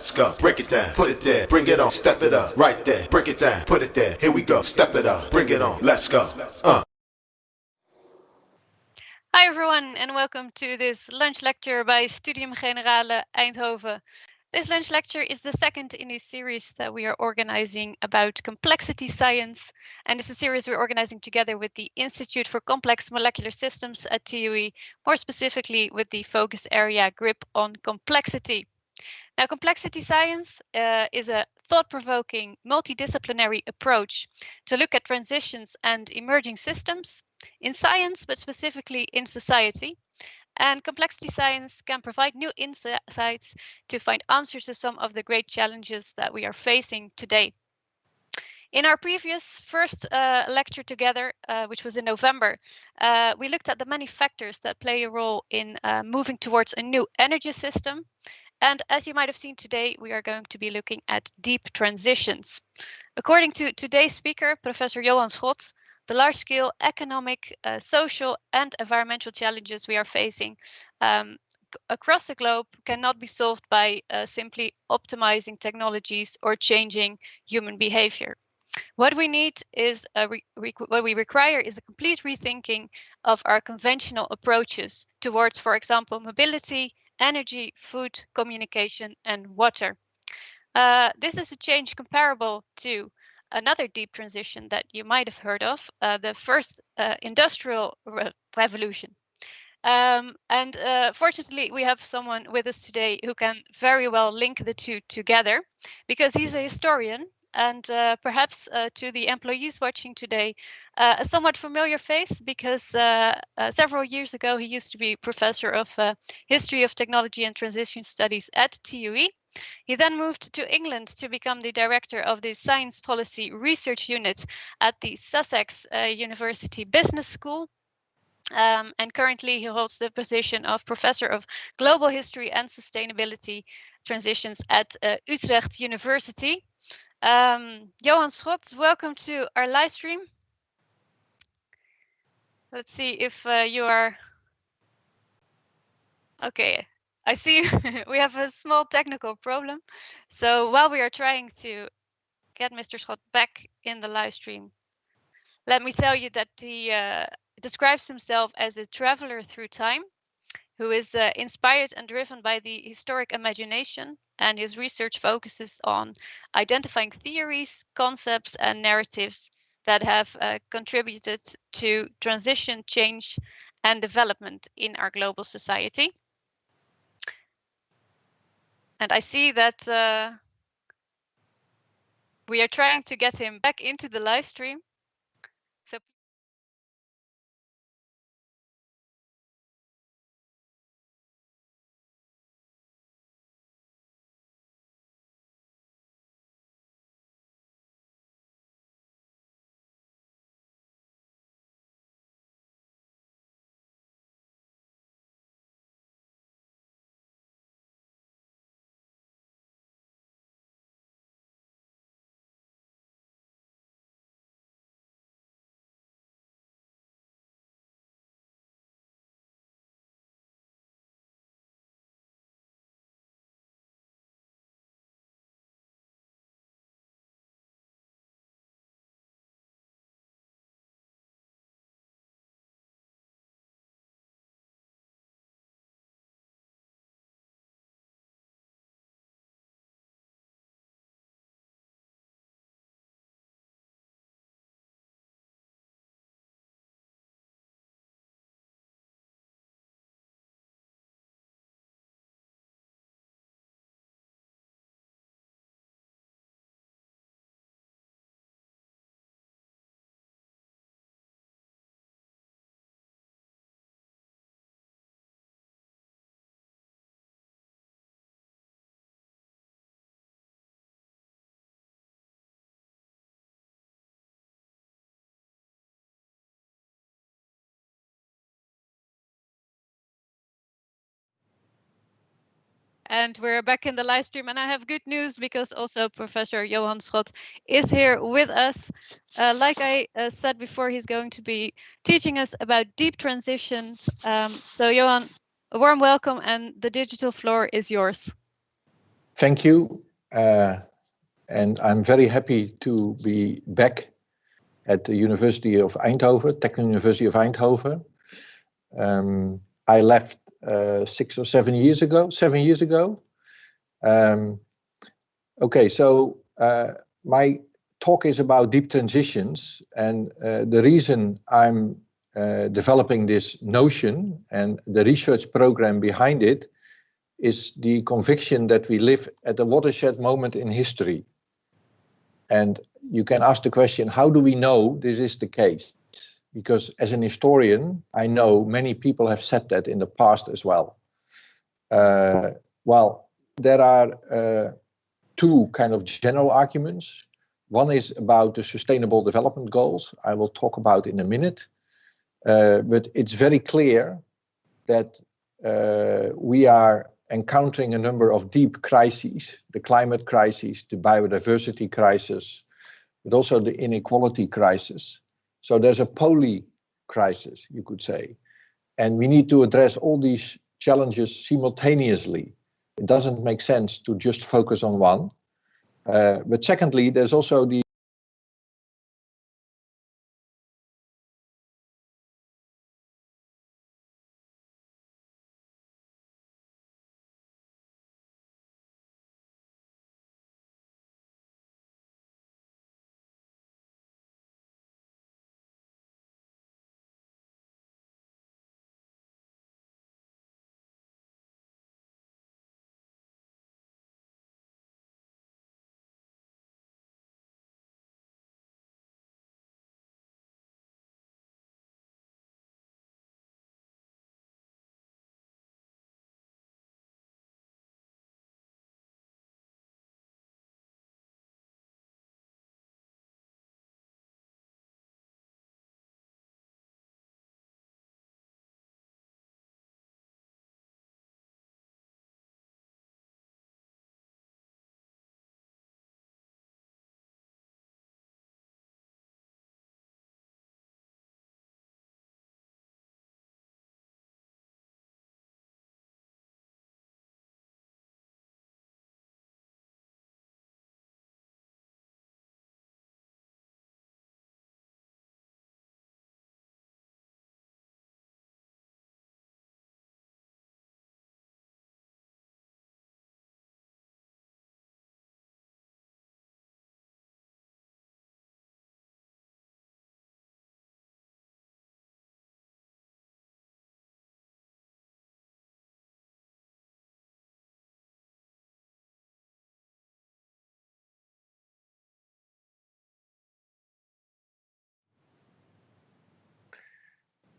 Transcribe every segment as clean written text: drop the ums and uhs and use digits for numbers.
let's go. Break it down, put it there, bring it on, step it up, right there. Break it down, put it there, here we go. Step it up, bring it on, let's go. Hi everyone and welcome to this lunch lecture by Studium Generale Eindhoven. This lunch lecture is the second in a series that we are organizing about complexity science, and it's a series we're organizing together with the Institute for Complex Molecular Systems at TUE, more specifically with the focus area Grip on Complexity. Now, complexity science is a thought-provoking, multidisciplinary approach to look at transitions and emerging systems in science, but specifically in society. And complexity science can provide new insights to find answers to some of the great challenges that we are facing today. In our previous first lecture together, which was in November, we looked at the many factors that play a role in moving towards a new energy system. And as you might have seen today, we are going to be looking at deep transitions. According to today's speaker, Professor Johan Schot, the large-scale economic, social and environmental challenges we are facing across the globe cannot be solved by simply optimizing technologies or changing human behavior. What we need is what we require is a complete rethinking of our conventional approaches towards, for example, mobility, energy, food, communication, and water. This is a change comparable to another deep transition that you might have heard of, the first industrial revolution. Fortunately, we have someone with us today who can very well link the two together, because he's a historian and perhaps to the employees watching today, a somewhat familiar face, because several years ago he used to be professor of history of technology and transition studies at TUE. He then moved to England to become the director of the Science Policy Research Unit at the Sussex University Business School. And currently he holds the position of Professor of Global History and Sustainability Transitions at Utrecht University. Johan Schot, welcome to our live stream. Let's see if you are... Okay, I see we have a small technical problem. So while we are trying to get Mr. Schot back in the live stream, let me tell you that he describes himself as a traveler through time, who is inspired and driven by the historic imagination, and his research focuses on identifying theories, concepts, and narratives that have contributed to transition, change, and development in our global society. And I see that we are trying to get him back into the live stream. So And we're back in the live stream, and I have good news because also Professor Johan Schot is here with us. Like I said before, he's going to be teaching us about deep transitions. So Johan, a warm welcome, and the digital floor is yours. Thank you. And I'm very happy to be back at the University of Eindhoven, Technical University of Eindhoven. I left 6 or 7 years ago, 7 years ago. Okay, so my talk is about deep transitions, and the reason I'm developing this notion and the research program behind it is the conviction that we live at a watershed moment in history. And you can ask the question, how do we know this is the case? Because as an historian, I know many people have said that in the past as well. Well, there are two kind of general arguments. One is about the Sustainable Development Goals. I will talk about in a minute. But it's very clear that we are encountering a number of deep crises, the climate crisis, the biodiversity crisis, but also the inequality crisis. So there's a poly crisis, you could say. And we need to address all these challenges simultaneously. It doesn't make sense to just focus on one. But secondly, there's also the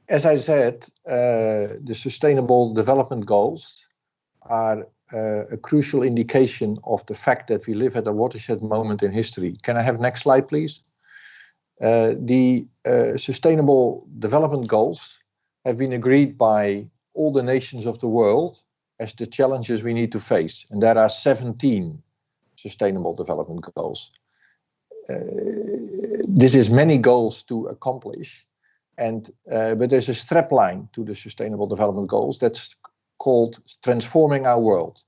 as I said, the Sustainable Development Goals are a crucial indication of the fact that we live at a watershed moment in history. Can I have next slide, please? The Sustainable Development Goals have been agreed by all the nations of the world as the challenges we need to face. And there are 17 Sustainable Development Goals. This is many goals to accomplish. But there's a strapline to the Sustainable Development Goals that's called Transforming Our World.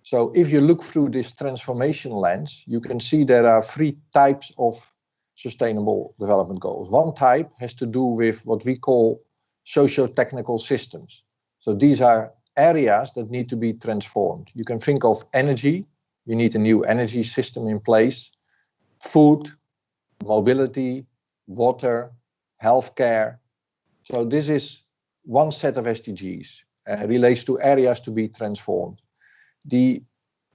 So if you look through this transformation lens, you can see there are 3 types of Sustainable Development Goals. One type has to do with what we call Sociotechnical systems. So these are areas that need to be transformed. You can think of energy. You need a new energy system in place. Food, mobility, water, healthcare. So this is one set of SDGs, relates to areas to be transformed. The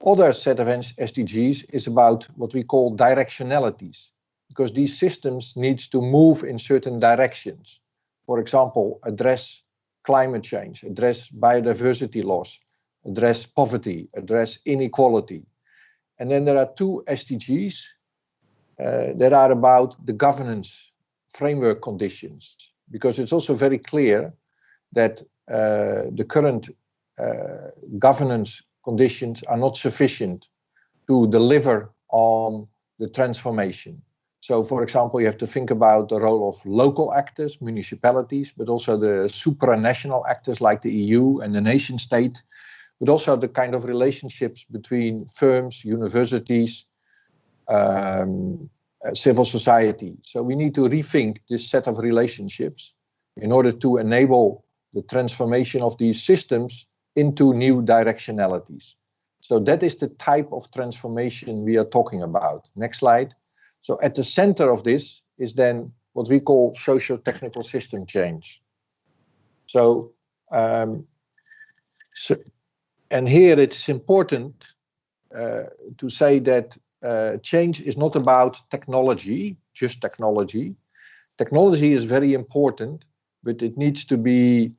other set of SDGs is about what we call directionalities, because these systems need to move in certain directions. For example, address climate change, address biodiversity loss, address poverty, address inequality. And then there are 2 SDGs that are about the governance framework conditions, because it's also very clear that the current governance conditions are not sufficient to deliver on the transformation. So, for example, you have to think about the role of local actors, municipalities, but also the supranational actors like the EU and the nation state, but also the kind of relationships between firms, universities, civil society. So we need to rethink this set of relationships in order to enable the transformation of these systems into new directionalities. So that is the type of transformation we are talking about. Next slide. So at the center of this is then what we call socio-technical system change. So, and here it's important to say that change is not about technology, just technology. Technology is very important, but it needs to be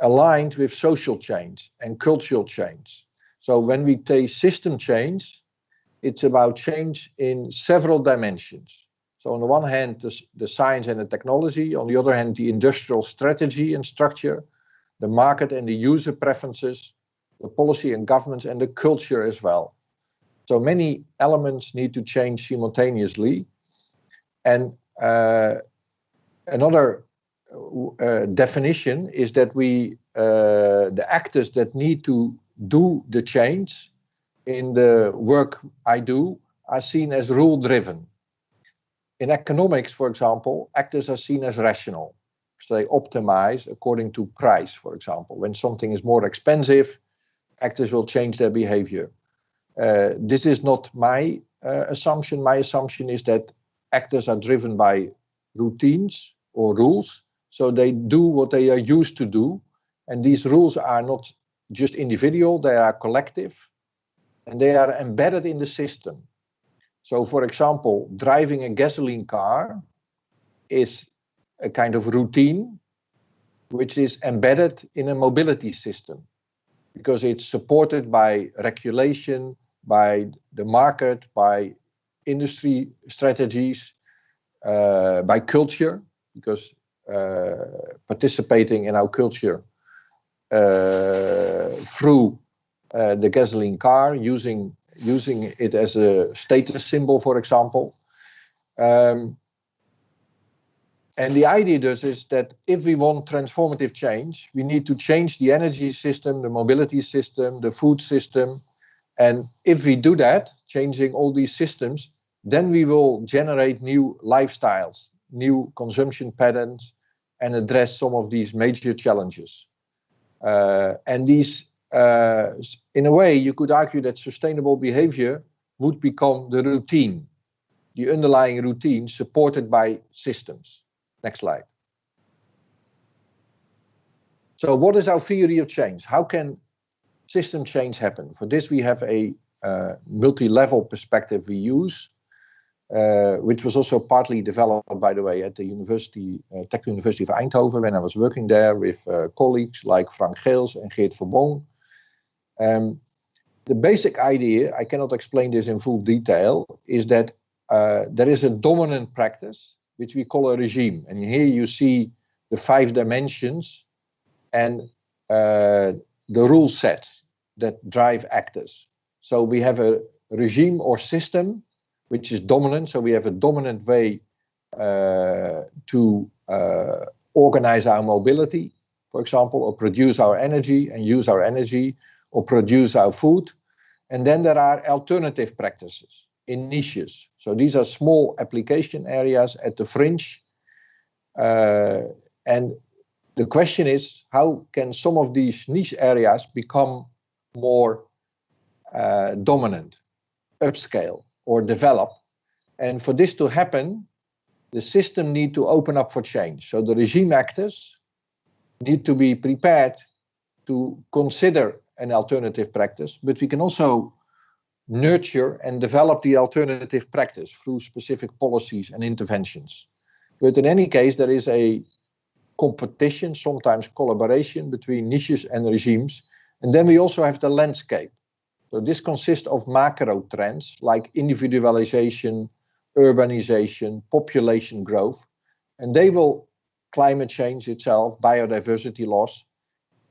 aligned with social change and cultural change. So when we take system change, it's about change in several dimensions. So on the one hand, the science and the technology, on the other hand, the industrial strategy and structure, the market and the user preferences, the policy and governments, and the culture as well. So many elements need to change simultaneously. And another definition is that the actors that need to do the change in the work I do are seen as rule-driven. In economics, for example, actors are seen as rational. So they optimize according to price, for example. When something is more expensive, actors will change their behavior. This is not my assumption. My assumption is that actors are driven by routines or rules. So they do what they are used to do. And these rules are not just individual, they are collective. And they are embedded in the system. So, for example, driving a gasoline car is a kind of routine which is embedded in a mobility system because it's supported by regulation, by the market, by industry strategies, by culture, because participating in our culture through the gasoline car, using it as a status symbol, for example. And the idea is that if we want transformative change, we need to change the energy system, the mobility system, the food system. And if we do that, changing all these systems, then we will generate new lifestyles, new consumption patterns, and address some of these major challenges. And these, in a way, you could argue that sustainable behavior would become the routine, the underlying routine supported by systems. Next slide. So what is our theory of change? How can system change happen? For this, we have a multi-level perspective we use, which was also partly developed, by the way, at the Tech University of Eindhoven when I was working there with colleagues like Frank Geels and Geert Verbon. The basic idea, I cannot explain this in full detail, is that there is a dominant practice, which we call a regime. And here you see the 5 dimensions and the rule sets that drive actors. So we have a regime or system which is dominant. So we have a dominant way to organize our mobility, for example, or produce our energy and use our energy, or produce our food. And then there are alternative practices in niches. So these are small application areas at the fringe. And the question is, how can some of these niche areas become more dominant, upscale, or develop? And for this to happen, the system needs to open up for change. So the regime actors need to be prepared to consider an alternative practice, but we can also nurture and develop the alternative practice through specific policies and interventions. But in any case, there is a competition, sometimes collaboration between niches and regimes. And then we also have the landscape. So this consists of macro trends like individualization, urbanization, population growth, and they will climate change itself, biodiversity loss.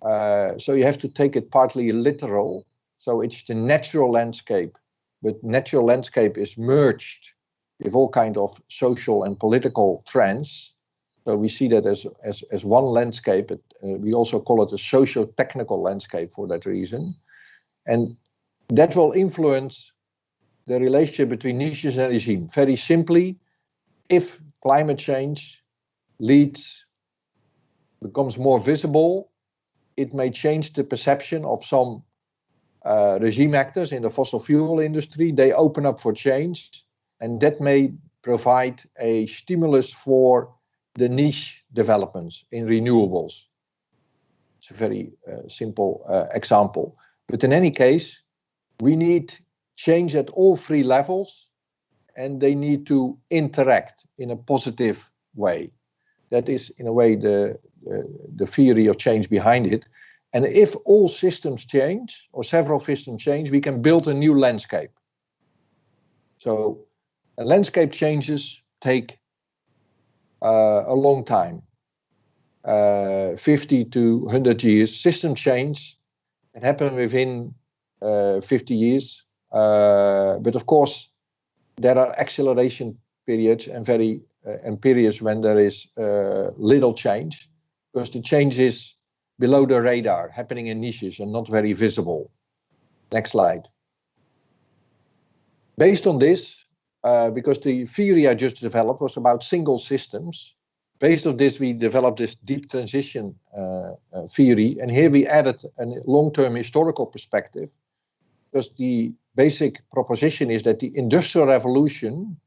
So you have to take it partly literal. So it's the natural landscape, but natural landscape is merged with all kinds of social and political trends. So we see that as one landscape, we also call it a socio-technical landscape for that reason. And that will influence the relationship between niches and regime. Very simply, if climate change becomes more visible, it may change the perception of some regime actors in the fossil fuel industry. They open up for change, and that may provide a stimulus for the niche developments in renewables. It's a very simple example. But in any case, we need change at all three levels, and they need to interact in a positive way. That is, in a way, the theory of change behind it. And if all systems change, or several systems change, we can build a new landscape. So landscape changes take a long time, 50 to 100 years. System change can happen within 50 years. But of course, there are acceleration periods and periods when there is little change, because the change is below the radar, happening in niches and not very visible. Next slide. Based on this, because the theory I just developed was about single systems, based on this we developed this deep transition theory, and here we added a long-term historical perspective, because the basic proposition is that the Industrial Revolution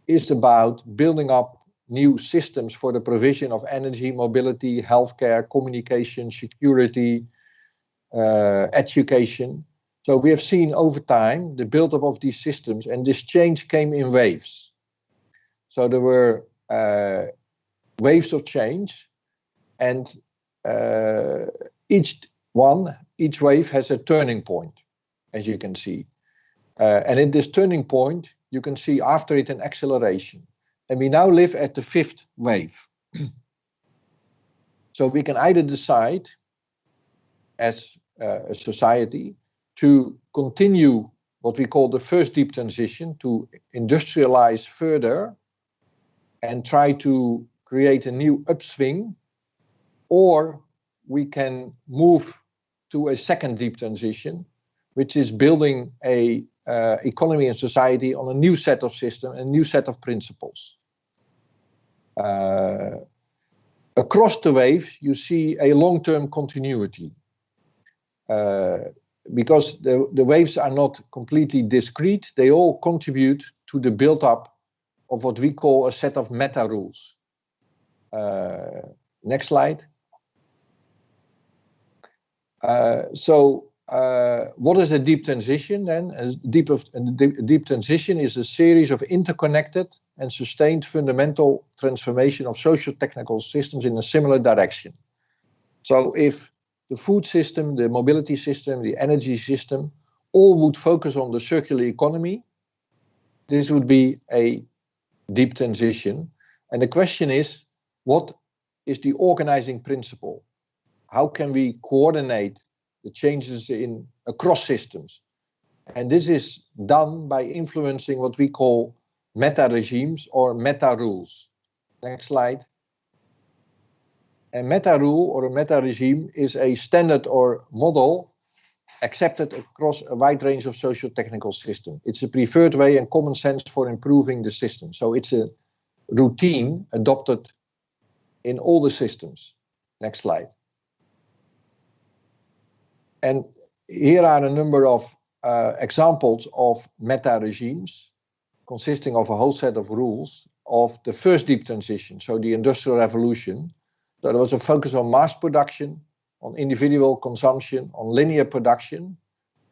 is about building up new systems for the provision of energy, mobility, healthcare, communication, security, education. So we have seen over time the build-up of these systems, and this change came in waves. So there were waves of change, and each wave has a turning point, as you can see. And in this turning point, you can see after it an acceleration. And we now live at the fifth wave. So we can either decide as a society to continue what we call the first deep transition, to industrialize further and try to create a new upswing, or we can move to a second deep transition, which is building a economy and society on a new set of systems, a new set of principles. Across the waves, you see a long-term continuity, because the waves are not completely discrete. They all contribute to the build-up of what we call a set of meta rules. Next slide. What is a deep transition then? A deep transition is a series of interconnected and sustained fundamental transformation of socio-technical systems in a similar direction. So if the food system, the mobility system, the energy system, all would focus on the circular economy, this would be a deep transition. And the question is, what is the organizing principle? How can we coordinate the changes across systems? And this is done by influencing what we call meta regimes or meta rules. Next slide. A meta rule or a meta regime is a standard or model accepted across a wide range of socio-technical systems. It's a preferred way and common sense for improving the system. So it's a routine adopted in all the systems. Next slide. And here are a number of examples of meta regimes consisting of a whole set of rules of the first deep transition, so the Industrial Revolution. So there was a focus on mass production, on individual consumption, on linear production,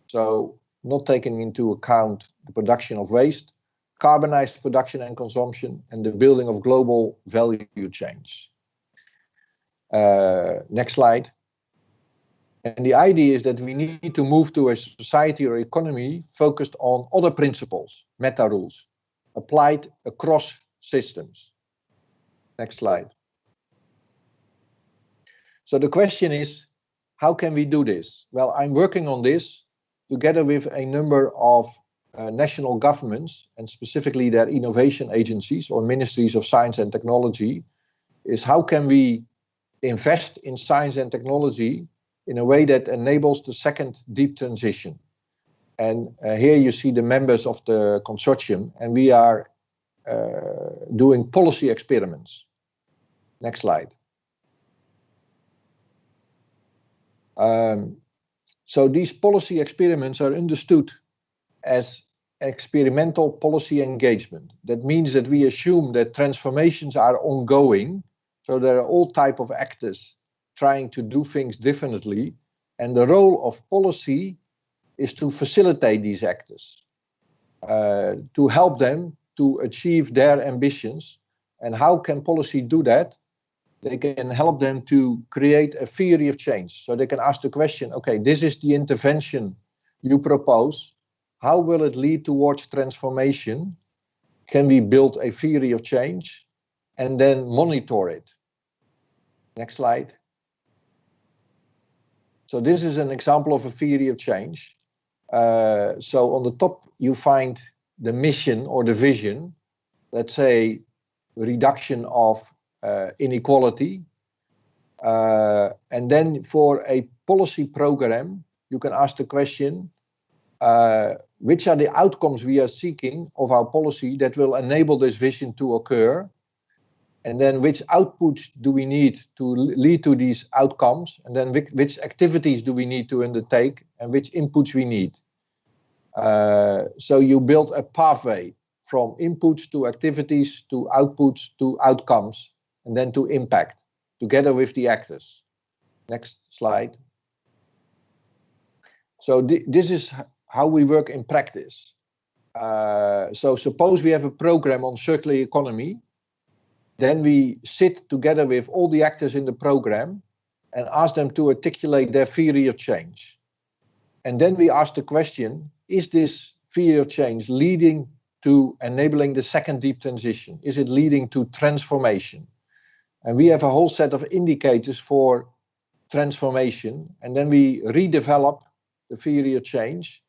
so not taking into account the production of waste, carbonized production and consumption, and the building of global value chains. Next slide. And the idea is that we need to move to a society or economy focused on other principles, meta rules, applied across systems. Next slide. So the question is, how can we do this? Well, I'm working on this together with a number of national governments, and specifically their innovation agencies or ministries of science and technology, is how can we invest in science and technology in a way that enables the second deep transition. And here you see the members of the consortium, and we are doing policy experiments. Next slide. So these policy experiments are understood as experimental policy engagement. That means that we assume that transformations are ongoing. So there are all types of actors trying to do things differently. And the role of policy is to facilitate these actors, to help them to achieve their ambitions. And how can policy do that? They can help them to create a theory of change. So they can ask the question, okay, this is the intervention you propose. How will it lead towards transformation? Can we build a theory of change and then monitor it? Next slide. So this is an example of a theory of change. So on the top, you find the mission or the vision, let's say reduction of inequality. And then for a policy program, you can ask the question, which are the outcomes we are seeking of our policy that will enable this vision to occur? And then which outputs do we need to lead to these outcomes? And then which activities do we need to undertake and which inputs we need? So you build a pathway from inputs to activities to outputs to outcomes and then to impact together with the actors. Next slide. So this is how we work in practice. So suppose we have a program on circular economy. Then we sit together with all the actors in the program and ask them to articulate their theory of change. And then we ask the question, is this theory of change leading to enabling the second deep transition? Is it leading to transformation? And we have a whole set of indicators for transformation. And then we redevelop the theory of change.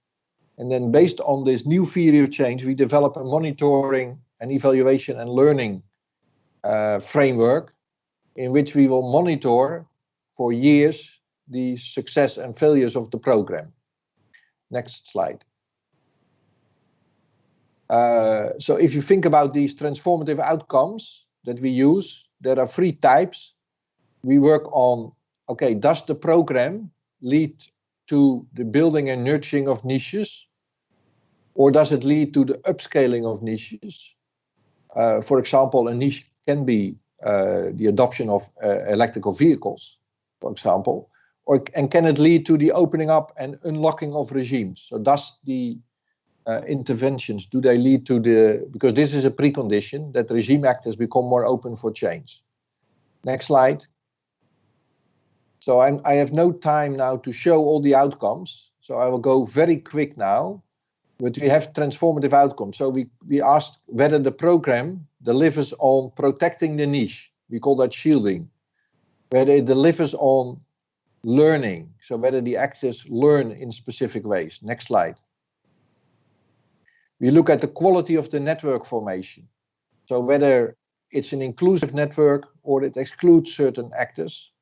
And then based on this new theory of change, we develop a monitoring and evaluation and learning framework in which we will monitor for years the success and failures of the program. Next slide. So if you think about these transformative outcomes that we use, there are three types. We work on, okay, does the program lead to the building and nurturing of niches? Or does it lead to the upscaling of niches? For example, a niche can be the adoption of electrical vehicles, for example, and can it lead to the opening up and unlocking of regimes? So does the interventions, do they lead to because this is a precondition that regime actors become more open for change. Next slide. So I have no time now to show all the outcomes, so I will go very quick now. But we have transformative outcomes. So we asked whether the program delivers on protecting the niche. We call that shielding. Whether it delivers on learning. So whether the actors learn in specific ways. Next slide. We look at the quality of the network formation. So whether it's an inclusive network or it excludes certain actors.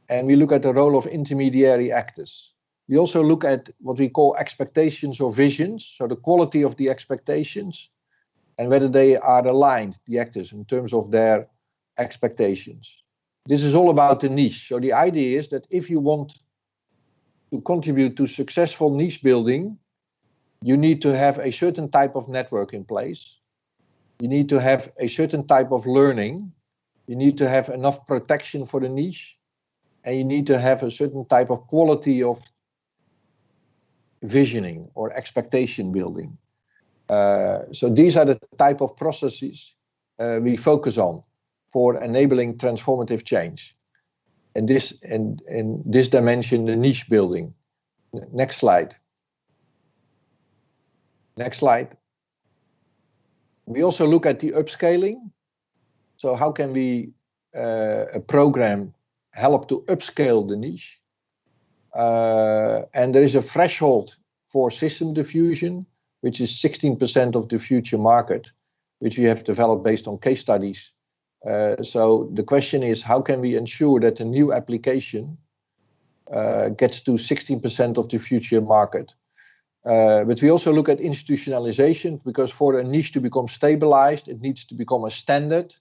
And we look at the role of intermediary actors. We also look at what we call expectations or visions, so the quality of the expectations and whether they are aligned, the actors, in terms of their expectations. This is all about the niche. So the idea is that if you want to contribute to successful niche building, you need to have a certain type of network in place. You need to have a certain type of learning. You need to have enough protection for the niche. And you need to have a certain type of quality of visioning or expectation building. So these are the type of processes we focus on for enabling transformative change. And in this dimension, the niche building. Next slide. Next slide. We also look at the upscaling. So how can we, a program, help to upscale the niche? And there is a threshold for system diffusion, which is 16% of the future market, which we have developed based on case studies So the question is, how can we ensure that the new application gets to 16% of the future market? But we also look at institutionalization, because for a niche to become stabilized, it needs to become a standard.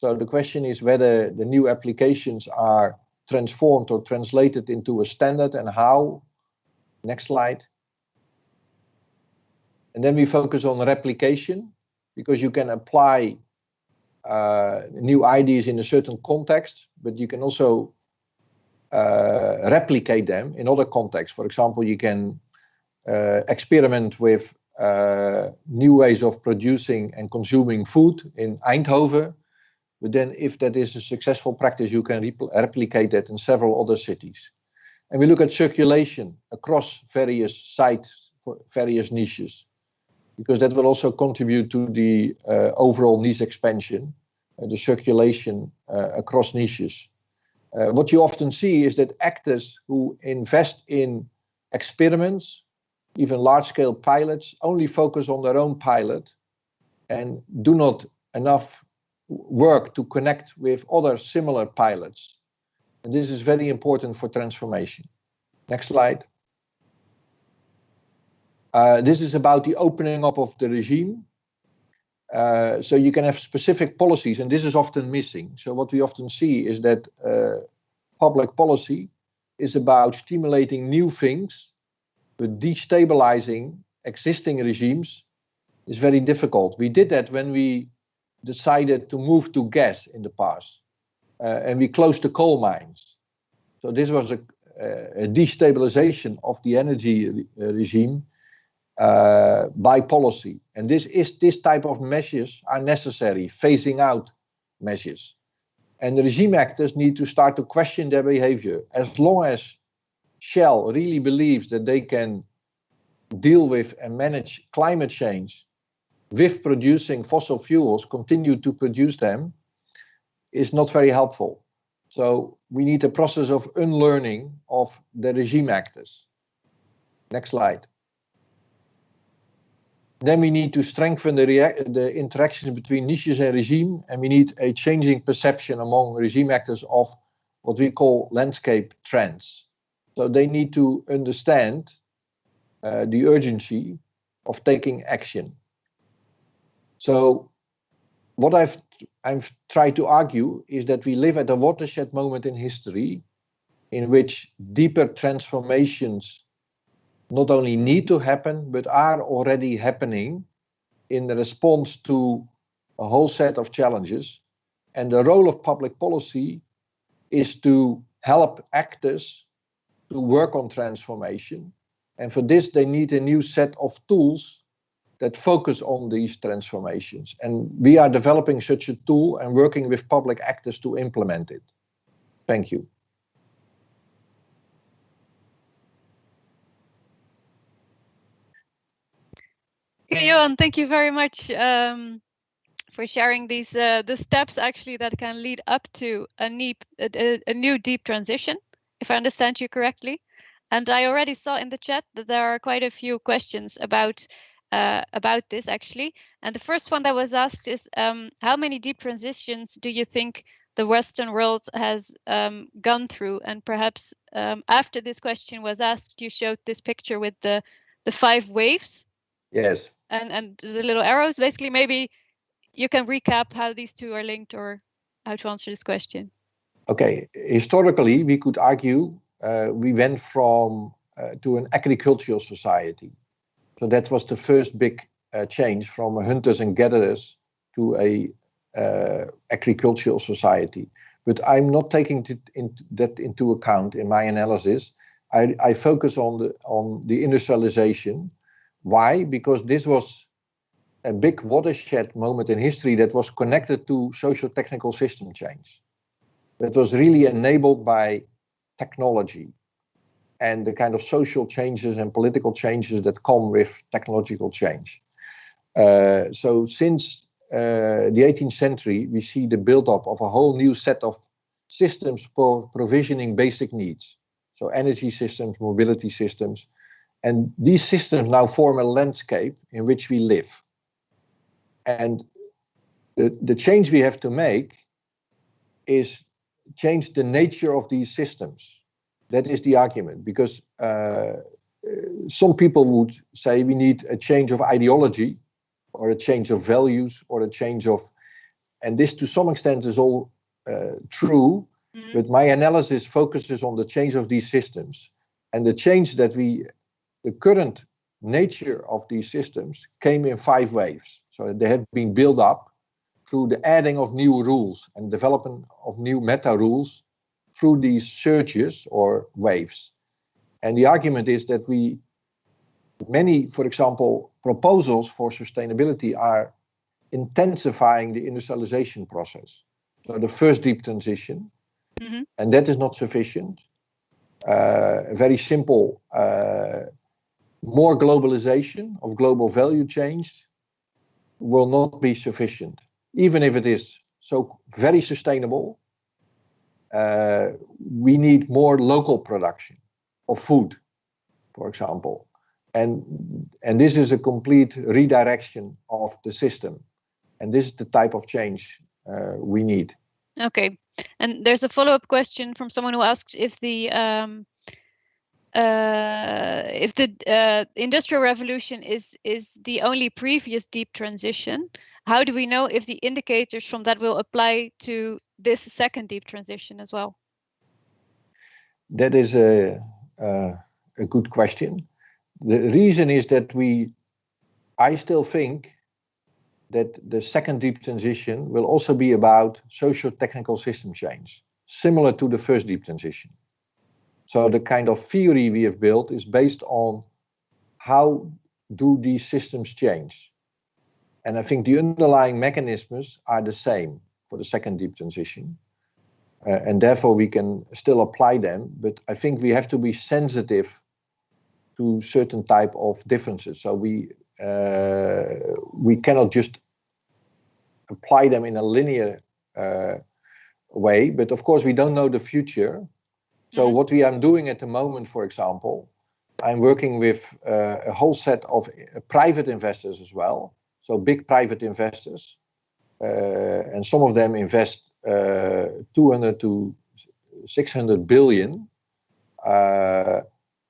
So the question is whether the new applications are transformed or translated into a standard, and how. Next slide. And then we focus on replication, because you can apply new ideas in a certain context, but you can also replicate them in other contexts. For example, you can experiment with new ways of producing and consuming food in Eindhoven, but then if that is a successful practice, you can replicate that in several other cities. And we look at circulation across various sites for various niches, because that will also contribute to the overall niche expansion, the circulation across niches. What you often see is that actors who invest in experiments, even large-scale pilots, only focus on their own pilot and do not enough work to connect with other similar pilots. And this is very important for transformation. Next slide. This is about the opening up of the regime. So you can have specific policies, and this is often missing. So what we often see is that public policy is about stimulating new things, but destabilizing existing regimes is very difficult. We did that when we decided to move to gas in the past, and we closed the coal mines. So this was a destabilization of the energy regime by policy. And this type of measures are necessary, phasing out measures. And the regime actors need to start to question their behavior. As long as Shell really believes that they can deal with and manage climate change with producing fossil fuels, continue to produce them, is not very helpful. So we need a process of unlearning of the regime actors. Next slide. Then we need to strengthen the interactions between niches and regime, and we need a changing perception among regime actors of what we call landscape trends. So they need to understand the urgency of taking action. So what I've tried to argue is that we live at a watershed moment in history in which deeper transformations not only need to happen, but are already happening in the response to a whole set of challenges. And the role of public policy is to help actors to work on transformation. And for this, they need a new set of tools that focus on these transformations. And we are developing such a tool and working with public actors to implement it. Thank you. Okay, Johan, thank you very much for sharing these the steps actually that can lead up to a new deep transition, if I understand you correctly. And I already saw in the chat that there are quite a few questions about this actually. And the first one that was asked is, how many deep transitions do you think the Western world has gone through? And perhaps after this question was asked, you showed this picture with the 5 waves. Yes. And the little arrows. Basically, maybe you can recap how these two are linked, or how to answer this question. Okay, historically, we could argue we went from to an agricultural society. So that was the first big change from hunters and gatherers to a agricultural society. But I'm not taking that into account in my analysis. I focus on the industrialization. Why? Because this was a big watershed moment in history that was connected to socio-technical system change. That was really enabled by technology and the kind of social changes and political changes that come with technological change. So since the 18th century, we see the build-up of a whole new set of systems for provisioning basic needs. So energy systems, mobility systems. And these systems now form a landscape in which we live. And The change we have to make is change the nature of these systems. That is the argument, because some people would say we need a change of ideology, or a change of values, or a change of, and this to some extent is all true, but my analysis focuses on the change of these systems, and the change that the current nature of these systems came in 5 waves. So they have been built up through the adding of new rules and development of new meta rules through these surges or waves. And the argument is that many, for example, proposals for sustainability are intensifying the industrialization process. So the first deep transition, and that is not sufficient. Very simple, more globalization of global value chains will not be sufficient. Even if it is so very sustainable, we need more local production of food, for example. And this is a complete redirection of the system. And this is the type of change we need. Okay. And there's a follow-up question from someone who asks if the Industrial Revolution is the only previous deep transition. How do we know if the indicators from that will apply to this second deep transition as well? That is a good question. The reason is that I still think that the second deep transition will also be about socio-technical system change, similar to the first deep transition. So the kind of theory we have built is based on how do these systems change. And I think the underlying mechanisms are the same for the second deep transition. And therefore we can still apply them, but I think we have to be sensitive to certain type of differences. So we cannot just apply them in a linear way, but of course we don't know the future. So what we are doing at the moment, for example, I'm working with a whole set of private investors as well. So big private investors, and some of them invest 200 to 600 billion,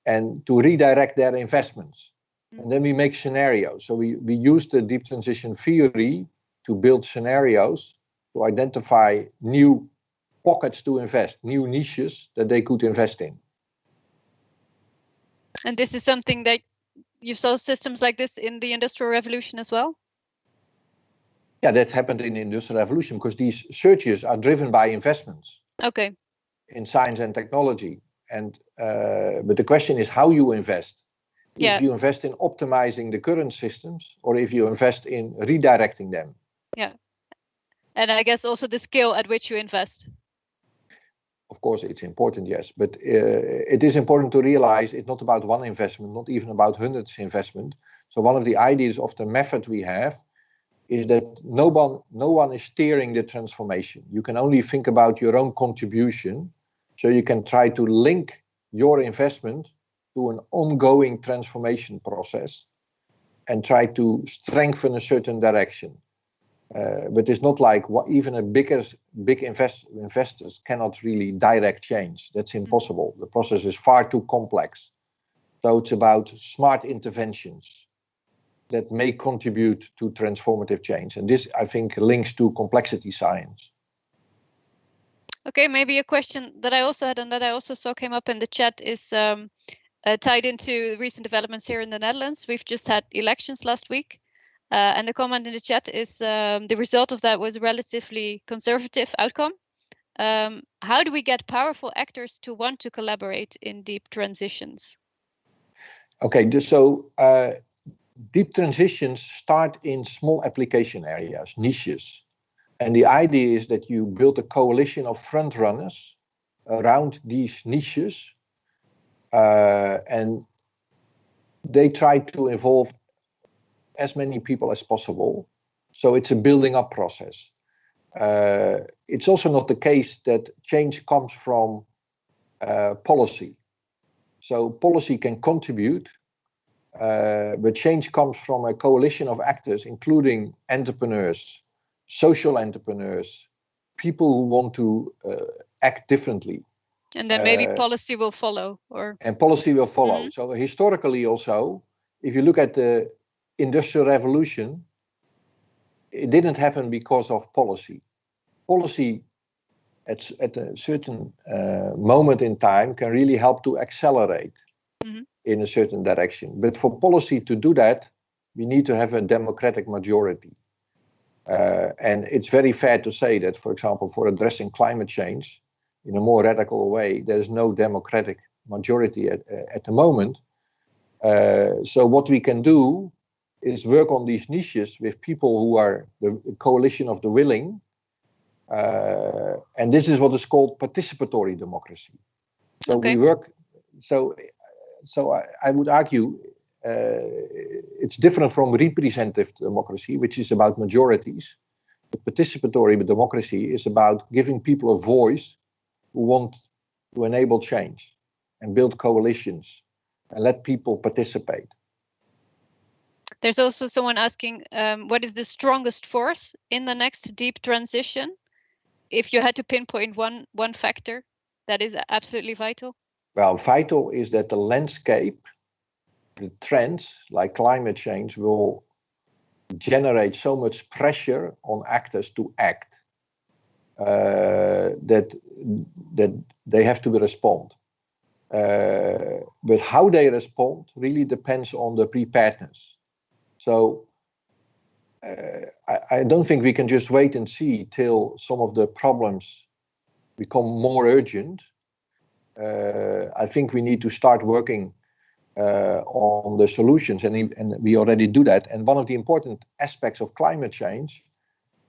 and to redirect their investments. And then we make scenarios. So we use the deep transition theory to build scenarios to identify new pockets to invest, new niches that they could invest in. And this is something that you saw systems like this in the Industrial Revolution as well? Yeah, that happened in the Industrial Revolution because these surges are driven by investments. Okay. In science and technology. And but the question is how you invest. Yeah. If you invest in optimizing the current systems or if you invest in redirecting them. Yeah. And I guess also the scale at which you invest. Of course, it's important, yes. But it is important to realize it's not about one investment, not even about hundreds investment. So one of the ideas of the method we have is that no one is steering the transformation. You can only think about your own contribution. So you can try to link your investment to an ongoing transformation process and try to strengthen a certain direction. But it's not like even a big investors cannot really direct change. That's impossible. The process is far too complex. So it's about smart interventions that may contribute to transformative change. And this, I think, links to complexity science. Okay, maybe a question that I also had and that I also saw came up in the chat is tied into recent developments here in the Netherlands. We've just had elections last week. And the comment in the chat is the result of that was a relatively conservative outcome. How do we get powerful actors to want to collaborate in deep transitions? Okay, so deep transitions start in small application areas, niches. And the idea is that you build a coalition of front runners around these niches, and they try to involve as many people as possible. So it's a building up process. It's also not the case that change comes from policy. So policy can contribute, but change comes from a coalition of actors, including entrepreneurs, social entrepreneurs, people who want to act differently. And then maybe policy will follow, and policy will follow. So historically also, if you look at the Industrial Revolution, it didn't happen because of policy. Policy at a certain moment in time can really help to accelerate in a certain direction. But for policy to do that, we need to have a democratic majority. And it's very fair to say that, for example, for addressing climate change in a more radical way, there's no democratic majority at the moment. So what we can do is work on these niches with people who are the coalition of the willing. And this is what is called participatory democracy. So we work, so I would argue it's different from representative democracy, which is about majorities. The participatory democracy is about giving people a voice who want to enable change and build coalitions and let people participate. There's also someone asking, what is the strongest force in the next deep transition? If you had to pinpoint one factor that is absolutely vital? Well, vital is that the landscape, the trends like climate change will generate so much pressure on actors to act that they have to respond. But how they respond really depends on the preparedness. So I don't think we can just wait and see till some of the problems become more urgent. I think we need to start working on the solutions, and we already do that. And one of the important aspects of climate change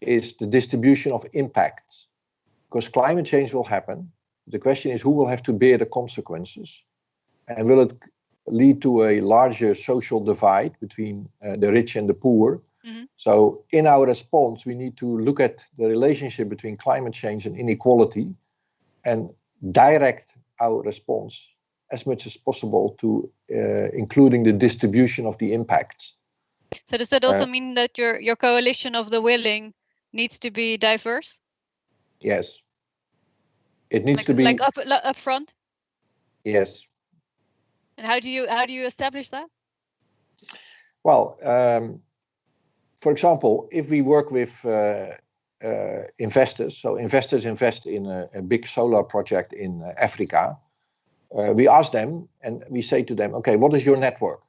is the distribution of impacts, because climate change will happen. The question is who will have to bear the consequences, and will it lead to a larger social divide between the rich and the poor? So in our response, we need to look at the relationship between climate change and inequality and direct our response as much as possible to including the distribution of the impacts. So does that also mean that your coalition of the willing needs to be diverse? Yes. It needs to be like up front? Yes. And how do you establish that? Well, for example, if we work with investors, so investors invest in a big solar project in Africa, we ask them and we say to them, okay, what is your network?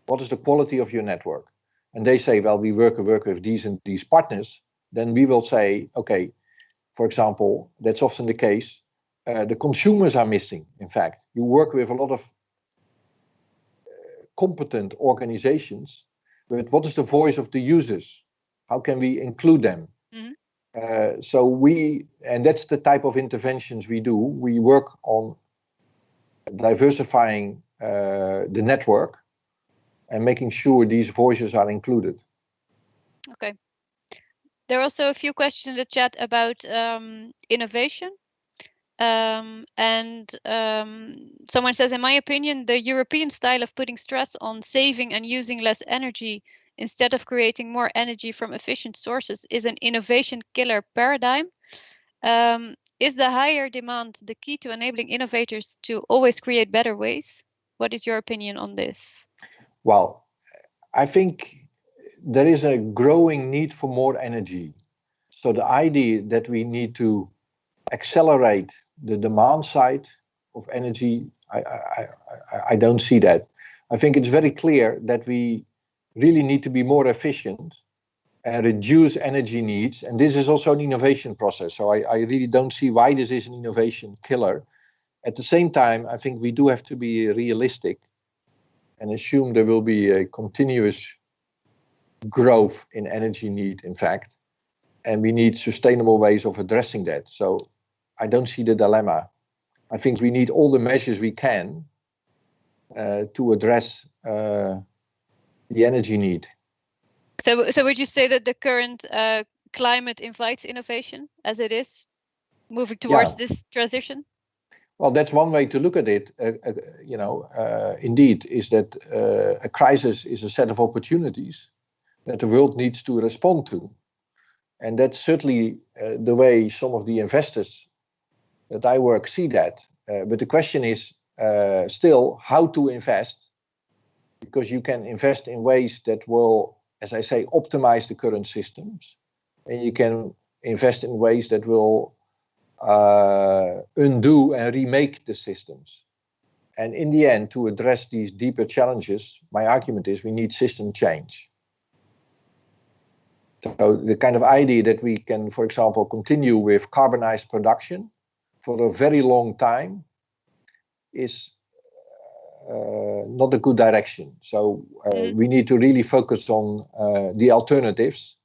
What is the quality of your network? And they say, well, we work with these and these partners. Then we will say, okay, for example, that's often the case. The consumers are missing. In fact, you work with a lot of competent organizations, but what is the voice of the users? How can we include them? And that's the type of interventions we do. We work on diversifying the network and making sure these voices are included. Okay. There are also a few questions in the chat about innovation. Someone says, in my opinion, the European style of putting stress on saving and using less energy instead of creating more energy from efficient sources is an innovation killer paradigm. Is the higher demand the key to enabling innovators to always create better ways? What is your opinion on this? Well, I think there is a growing need for more energy. So the idea that we need to accelerate the demand side of energy, I don't see that. I think it's very clear that we really need to be more efficient and reduce energy needs. And this is also an innovation process. So I really don't see why this is an innovation killer. At the same time, I think we do have to be realistic and assume there will be a continuous growth in energy need, in fact. And we need sustainable ways of addressing that. So I don't see the dilemma. I think we need all the measures we can to address the energy need. So would you say that the current climate invites innovation as it is moving towards this transition? Well, that's one way to look at it. Indeed, is that a crisis is a set of opportunities that the world needs to respond to. And that's certainly the way some of the investors that I work see that. But the question is still how to invest, because you can invest in ways that will, as I say, optimize the current systems, and you can invest in ways that will undo and remake the systems. And in the end, to address these deeper challenges, my argument is we need system change. So the kind of idea that we can, for example, continue with carbonized production for a very long time is not a good direction. So we need to really focus on the alternatives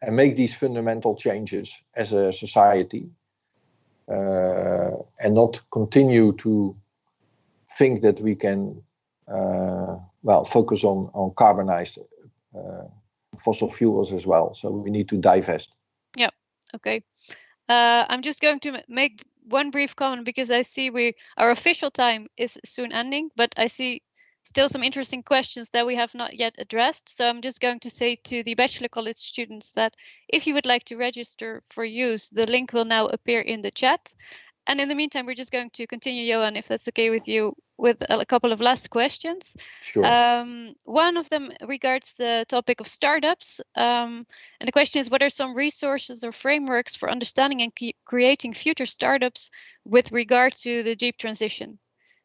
and make these fundamental changes as a society, and not continue to think that we can focus on carbonized fossil fuels as well. So we need to divest. Yeah, okay. I'm just going to make one brief comment because I see our official time is soon ending, but I see still some interesting questions that we have not yet addressed. So I'm just going to say to the Bachelor College students that if you would like to register for use, the link will now appear in the chat. And in the meantime, we're just going to continue, Johan, if that's okay with you, with a couple of last questions. Sure. One of them regards the topic of startups. And the question is, what are some resources or frameworks for understanding and creating future startups with regard to the deep transition?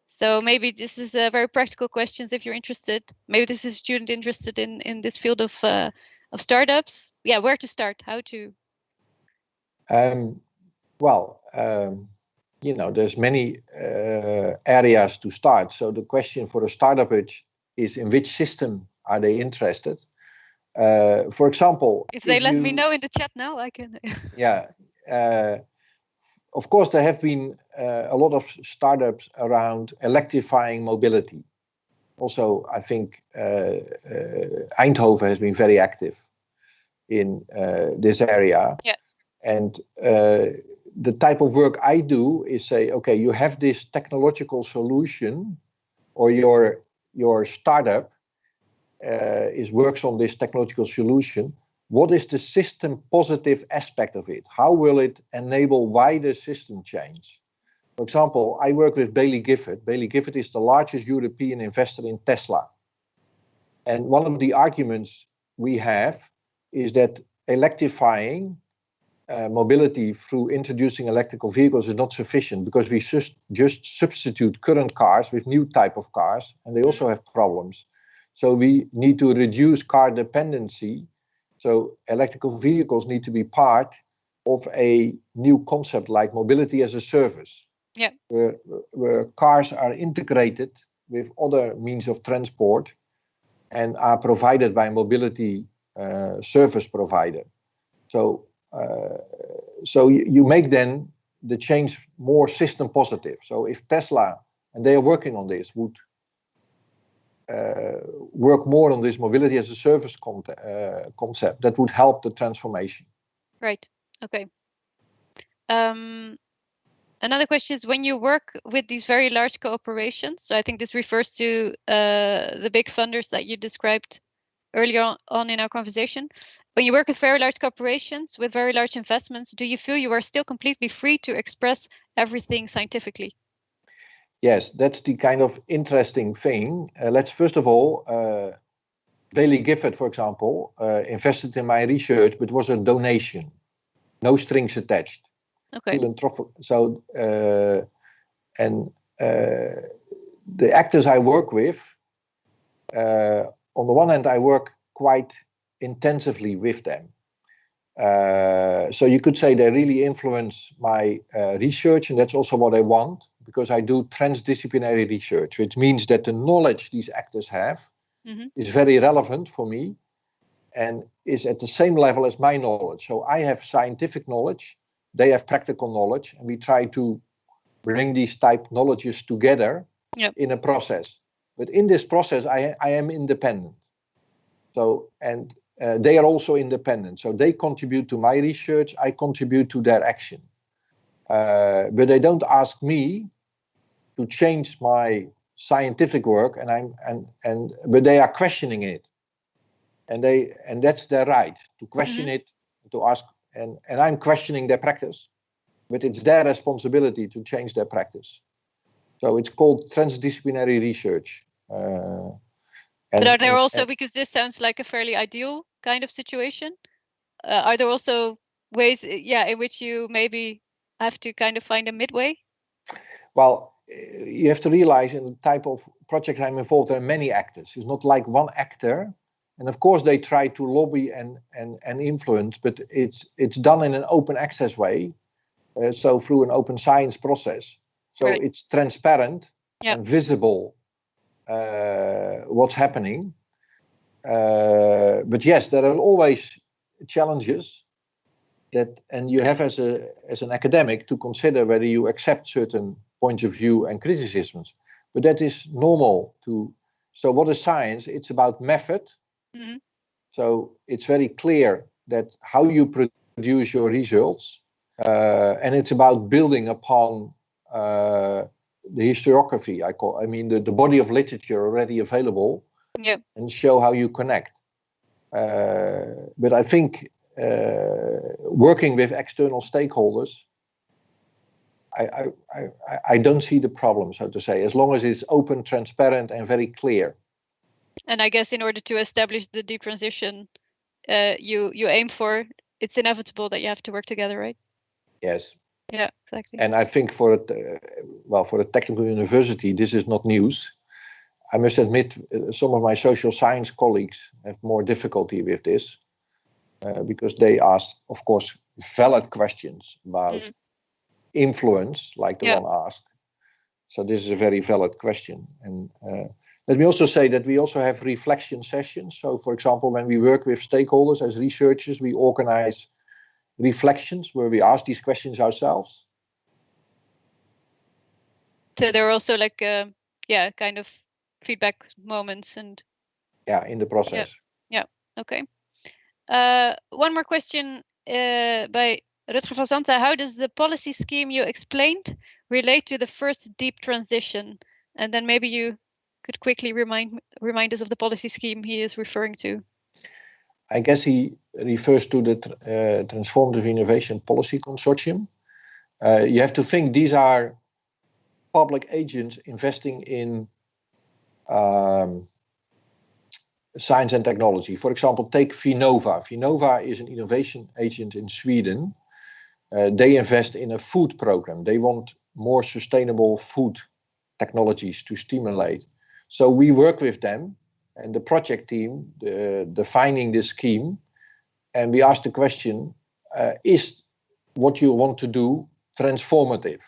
So maybe this is a very practical questions if you're interested. Maybe this is a student interested in this field of startups. Yeah, where to start, how to? There's many areas to start. So the question for a startup is in which system are they interested? For example, if they let me know in the chat now, I can. Yeah. Of course, there have been a lot of startups around electrifying mobility. Also, I think Eindhoven has been very active in this area. Yeah. And the type of work I do is say, okay, you have this technological solution, or your startup works on this technological solution. What is the system positive aspect of it? How will it enable wider system change? For example, I work with Baillie Gifford. Baillie Gifford is the largest European investor in Tesla. And one of the arguments we have is that electrifying mobility through introducing electrical vehicles is not sufficient, because we just substitute current cars with new type of cars, and they also have problems. So we need to reduce car dependency. So electrical vehicles need to be part of a new concept like mobility as a service, yeah, where cars are integrated with other means of transport and are provided by mobility service provider. So you make then the change more system positive. So if Tesla, and they are working on this, would work more on this mobility as a service concept, that would help the transformation. Right. Okay. Another question is, when you work with these very large corporations, so I think this refers to the big funders that you described earlier on in our conversation. When you work with very large corporations with very large investments, do you feel you are still completely free to express everything scientifically? Yes, that's the kind of interesting thing. Let's first of all, Baillie Gifford, for example, invested in my research, but it was a donation, no strings attached. Okay. So, the actors I work with, on the one hand, I work quite intensively with them. So you could say they really influence my research, and that's also what I want, because I do transdisciplinary research, which means that the knowledge these actors have is very relevant for me and is at the same level as my knowledge. So I have scientific knowledge, they have practical knowledge, and we try to bring these type knowledges together in a process. But in this process, I am independent. So, and they are also independent. So they contribute to my research, I contribute to their action. But they don't ask me to change my scientific work, but they are questioning it. And that's their right to question it, to ask and I'm questioning their practice, but it's their responsibility to change their practice. So it's called transdisciplinary research. But are there also, because this sounds like a fairly ideal kind of situation, are there also ways, in which you maybe have to kind of find a midway? Well, you have to realize in the type of project I'm involved, there are many actors. It's not like one actor. And of course, they try to lobby and influence, but it's done in an open access way. So through an open science process. So right. It's transparent yep. and visible what's happening. But yes, there are always challenges and you have as an academic to consider whether you accept certain points of view and criticisms. But that is normal so what is science? It's about method. Mm-hmm. So it's very clear that how you produce your results, and it's about building upon the historiography, the body of literature already available, yep. and show how you connect. But I think working with external stakeholders, I don't see the problem, so to say, as long as it's open, transparent, and very clear. And I guess in order to establish the deep transition you aim for, it's inevitable that you have to work together, right? Yes. Yeah, exactly. And I think for a technical university, this is not news. I must admit, some of my social science colleagues have more difficulty with this because they ask, of course, valid questions about influence, like the one asked. So this is a very valid question. And let me also say that we also have reflection sessions. So, for example, when we work with stakeholders as researchers, we organize reflections where we ask these questions ourselves. So there are also like, kind of feedback moments and. Yeah, in the process. Yeah. Okay. One more question by Rutger van Zanten. How does the policy scheme you explained relate to the first deep transition? And then maybe you could quickly remind us of the policy scheme he is referring to. I guess he refers to the Transformative Innovation Policy Consortium. You have to think these are public agents investing in science and technology. For example, take Vinnova. Vinnova is an innovation agent in Sweden. They invest in a food program. They want more sustainable food technologies to stimulate. So we work with them and the project team defining this scheme. And we ask the question, is what you want to do transformative?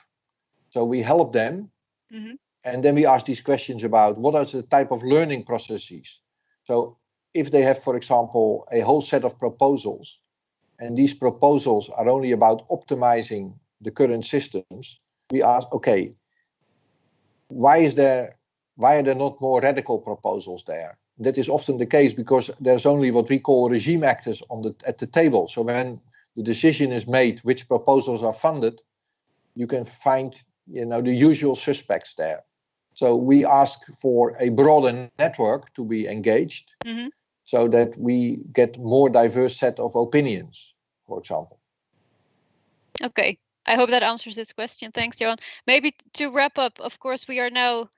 So we help them. Mm-hmm. And then we ask these questions about what are the type of learning processes. So if they have, for example, a whole set of proposals, and these proposals are only about optimizing the current systems, we ask, okay, why are there not more radical proposals there? That is often the case because there's only what we call regime actors at the table. So when the decision is made which proposals are funded, you can find the usual suspects there. So we ask for a broader network to be engaged, mm-hmm. so that we get more diverse set of opinions, for example. Okay, I hope that answers this question. Thanks, Johan. Maybe to wrap up, of course, we are now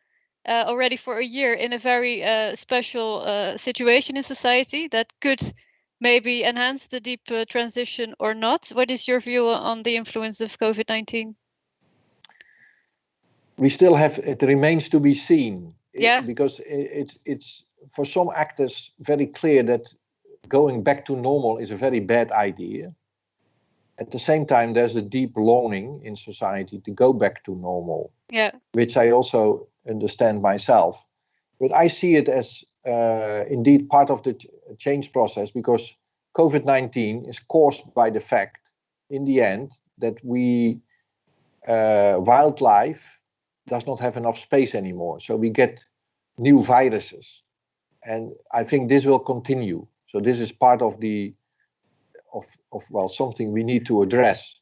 already for a year in a very special situation in society that could maybe enhance the deep transition or not. What is your view on the influence of COVID-19? We still have, it remains to be seen. Yeah. Because it's for some actors very clear that going back to normal is a very bad idea. At the same time, there's a deep longing in society to go back to normal. Yeah. Which I also understand myself. But I see it as indeed part of the change process, because COVID-19 is caused by the fact, in the end, that wildlife does not have enough space anymore. So we get new viruses. And I think this will continue. So this is part of something we need to address.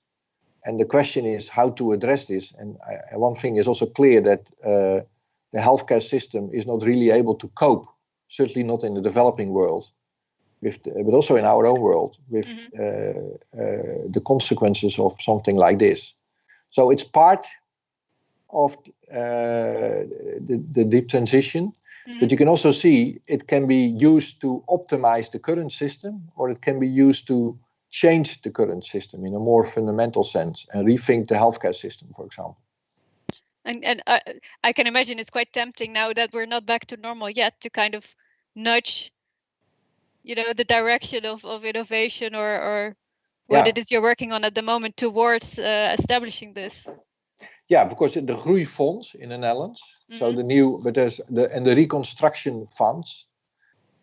And the question is how to address this. And one thing is also clear, that the healthcare system is not really able to cope, certainly not in the developing world, but also in our own world, with the consequences of something like this. So it's part of the deep transition, but you can also see it can be used to optimize the current system, or it can be used to change the current system in a more fundamental sense and rethink the healthcare system, for example. And I can imagine it's quite tempting now that we're not back to normal yet to kind of nudge, the direction of innovation or what it is you're working on at the moment towards establishing this. Yeah, because the Groeifonds in the Netherlands, so the new, but there's the reconstruction funds.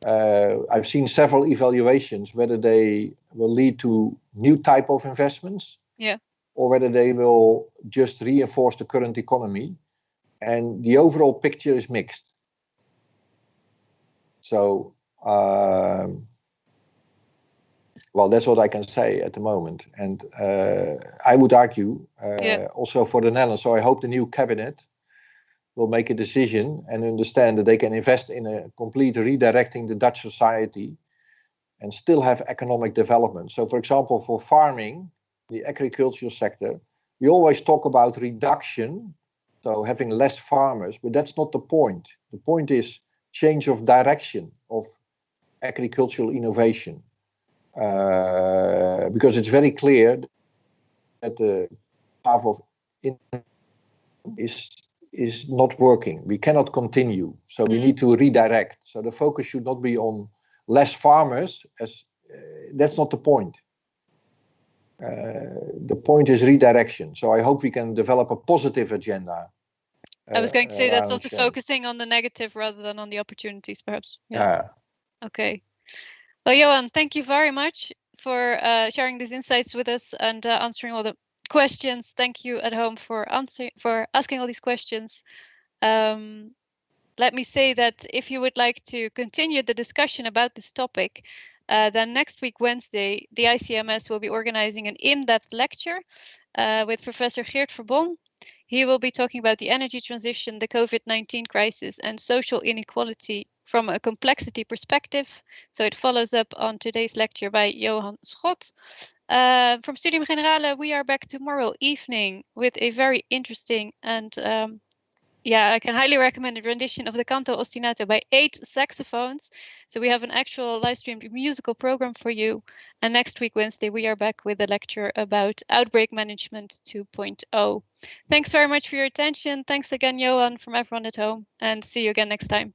I've seen several evaluations whether they will lead to new type of investments, or whether they will just reinforce the current economy, and the overall picture is mixed. So, well, that's what I can say at the moment, and I would argue also for the Netherlands. So I hope the new cabinet will make a decision and understand that they can invest in a complete redirecting the Dutch society and still have economic development. So, for example, for farming, the agricultural sector, we always talk about reduction, so having less farmers, but that's not the point. The point is change of direction of agricultural innovation, because it's very clear that the path of is not working. We cannot continue, so we need to redirect. So the focus should not be on less farmers, as that's not the point. The point is redirection. So I hope we can develop a positive agenda. I was going to say that's also focusing on the negative rather than on the opportunities, perhaps. Yeah. Okay. Well, Johan, thank you very much for sharing these insights with us and answering all the questions. Thank you at home for asking all these questions. Let me say that if you would like to continue the discussion about this topic, then next week, Wednesday, the ICMS will be organizing an in-depth lecture with Professor Geert Verbon. He will be talking about the energy transition, the COVID-19 crisis, and social inequality from a complexity perspective. So it follows up on today's lecture by Johan Schot. From Studium Generale, we are back tomorrow evening with a very interesting and I can highly recommend a rendition of the Canto Ostinato by 8 saxophones. So we have an actual live streamed musical program for you. And next week, Wednesday, we are back with a lecture about Outbreak Management 2.0. Thanks very much for your attention. Thanks again, Johan, from everyone at home, and see you again next time.